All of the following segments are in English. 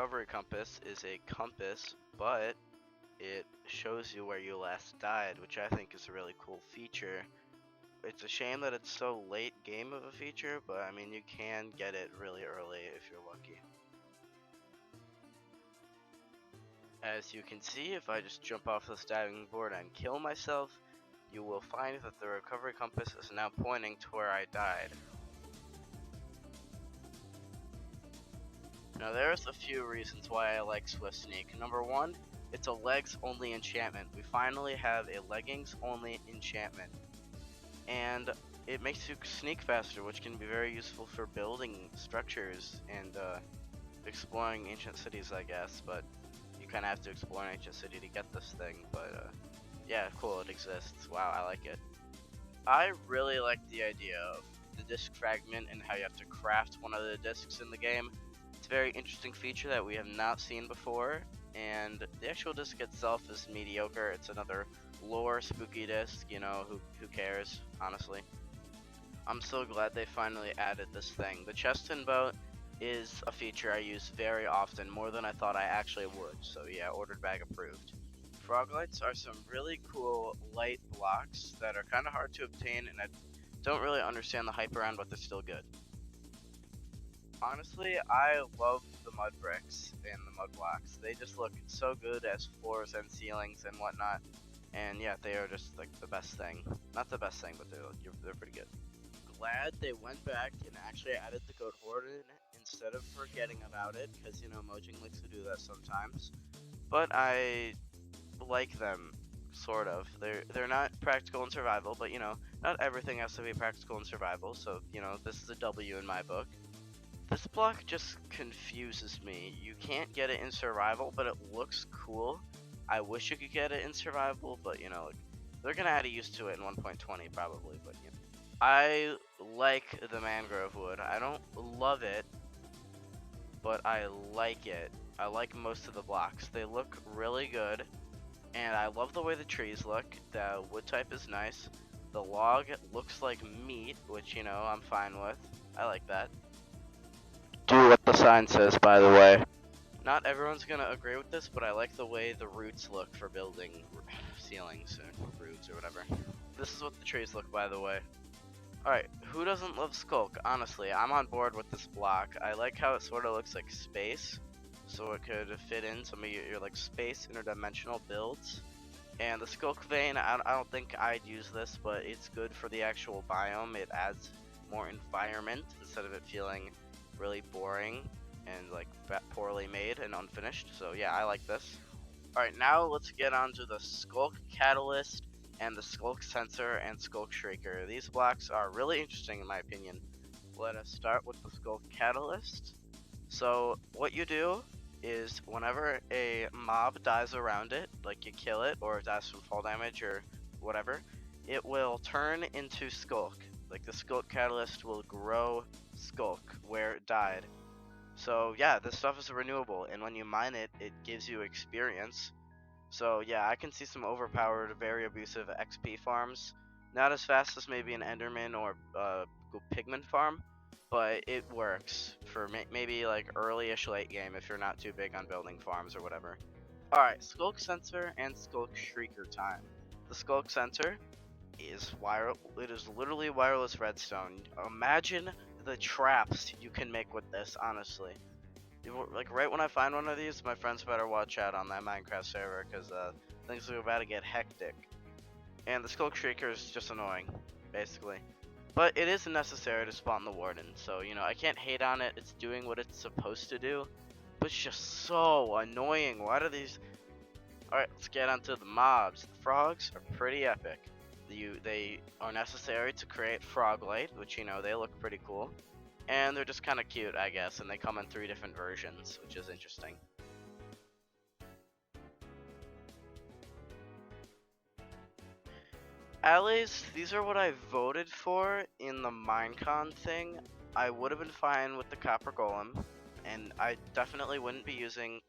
recovery compass is a compass, but it shows you where you last died, which I think is a really cool feature. It's a shame that it's so late game of a feature, but I mean, you can get it really early if you're lucky. As you can see, if I just jump off this diving board and kill myself, you will find that the recovery compass is now pointing to where I died. Now there's a few reasons why I like Swift Sneak. Number one, it's a legs only enchantment. We finally have a leggings only enchantment. And it makes you sneak faster, which can be very useful for building structures and exploring ancient cities, I guess, but you kind of have to explore an ancient city to get this thing, but yeah, cool, it exists. Wow, I like it. I really like the idea of the disc fragment and how you have to craft one of the discs in the game. It's a very interesting feature that we have not seen before, and the actual disc itself is mediocre. It's another lore spooky disc, you know, who cares, honestly. I'm so glad they finally added this thing. The chest and boat is a feature I use very often, more than I thought I actually would, so yeah, ordered bag approved. Frog lights are some really cool light blocks that are kind of hard to obtain, and I don't really understand the hype around, but they're still good. Honestly, I love the mud bricks and the mud blocks. They just look so good as floors and ceilings and whatnot. And yeah, they are just like the best thing. Not the best thing, but they're pretty good. Glad they went back and actually added the goat horde in instead of forgetting about it, because you know Mojang likes to do that sometimes. But I like them, sort of. They're not practical in survival, but you know, not everything has to be practical in survival. So you know, this is a W in my book. This block just confuses me. You can't get it in survival, but it looks cool. I wish you could get it in survival, but you know, they're gonna add a use to it in 1.20 probably, but you know. I like the mangrove wood. I don't love it, but I like it. I like most of the blocks. They look really good, and I love the way the trees look. The wood type is nice. The log looks like meat, which, you know, I'm fine with. I like that. Do what the sign says, by the way. Not everyone's gonna agree with this, but I like the way the roots look for building ceilings or roots or whatever. This is what the trees look, by the way. Alright, who doesn't love Skulk? Honestly, I'm on board with this block. I like how it sort of looks like space, so it could fit in some of your like space interdimensional builds. And the Skulk vein, I don't think I'd use this, but it's good for the actual biome. It adds more environment instead of it feeling really boring and like poorly made and unfinished. So yeah, I like this. Alright, now let's get on to the Skulk Catalyst and the Skulk Sensor and Skulk Shrieker. These blocks are really interesting in my opinion. Let us start with the Skulk Catalyst. So what you do is whenever a mob dies around it, like you kill it or it dies from fall damage or whatever, it will turn into Skulk. Like the Skulk Catalyst will grow Skulk where it died. So yeah, this stuff is renewable, and when you mine it, it gives you experience. So yeah, I can see some overpowered, very abusive XP farms. Not as fast as maybe an Enderman or Pigman farm, but it works for maybe like early-ish late game if you're not too big on building farms or whatever. Alright, Skulk Sensor and Skulk Shrieker time. The Skulk Sensor is it is literally wireless redstone. Imagine the traps you can make with this, honestly. Like right when I find one of these, my friends better watch out on that Minecraft server, because things are about to get hectic. And the Skulk Shrieker is just annoying, basically. But it is necessary to spawn the Warden, so you know, I can't hate on it. It's doing what it's supposed to do, but it's just so annoying. Why do these... Alright, let's get onto the mobs. The frogs are pretty epic. They are necessary to create frog light, which, you know, they look pretty cool. And they're just kind of cute, I guess, and they come in 3 different versions, which is interesting. Allies, these are what I voted for in the Minecon thing. I would have been fine with the Copper Golem, and I definitely wouldn't be using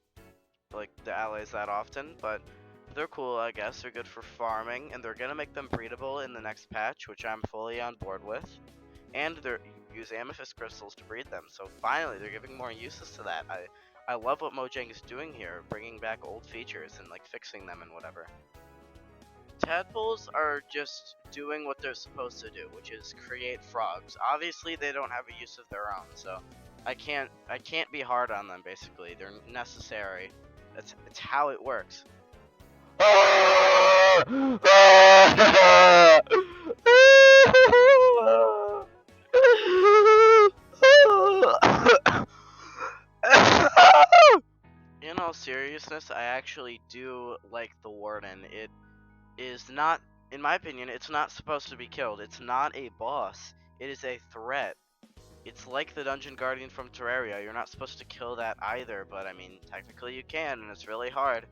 like the allies that often, but they're cool, I guess. They're good for farming, and they're gonna make them breedable in the next patch, which I'm fully on board with. And they're use amethyst crystals to breed them, so finally they're giving more uses to that. I love what Mojang is doing here, bringing back old features and like fixing them and whatever. Tadpoles are just doing what they're supposed to do, which is create frogs. Obviously, they don't have a use of their own, so I can't be hard on them. Basically, they're necessary. It's how it works. In all seriousness, I actually do like the Warden. It is not, in my opinion, it's not supposed to be killed. It's not a boss. It is a threat. It's like the Dungeon Guardian from Terraria. You're not supposed to kill that either, but I mean, technically you can, and it's really hard.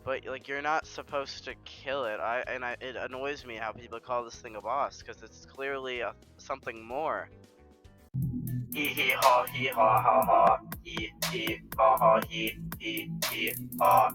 But like, you're not supposed to kill it. It annoys me how people call this thing a boss, because it's clearly something more. Hee hee ha ha ha, hee hee ha ha, hee hee ha.